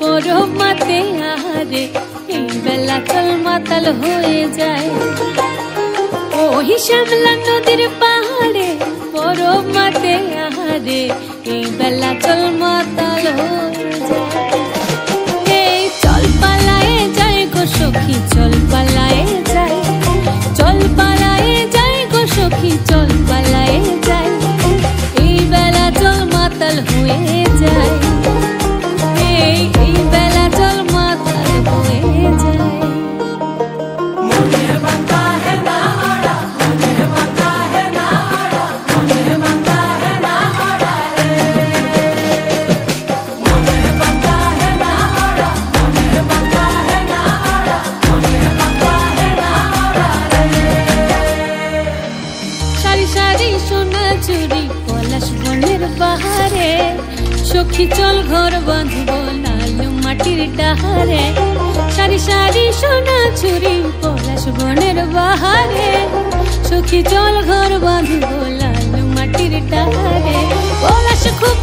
পরব মাতে আহারে এই বেলা চল মাতাল হয়ে যায়। ওই শ্যামলা নদীর পাহাড়ে পরব মাতে আহারে এই বেলা চল মাতাল হয়ে যায়। এই চল পালায়ে যাই গো সখী, চল পালায়ে যাই, চল পালায়ে যাই গো সখী, চল পালায়ে যাই, এই বেলা চল মাতাল হয়ে যায়। এই বেলা চল মাতাল হয়ে যায়। সারি সারি সোনা চুরি পলাশ বনের বাহারে, সখী চল ঘর বাঁধব লালু মাটির ডাহারে। সারি সারি সোনা চুরি পলাশ বনের বাহারে, সখী চল ঘর বাঁধব লালু মাটির ডাহারে। পলাশ খুব